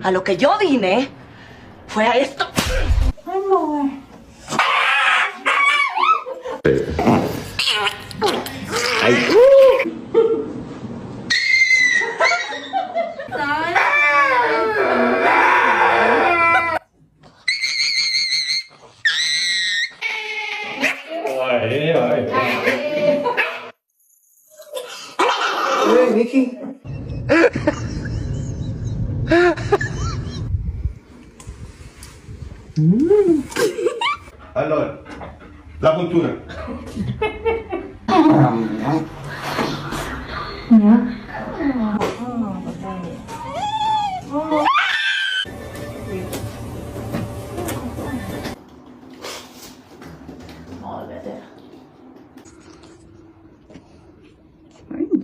A lo que yo vine fue a esto. Hey, Vicky. Allora, la puntura.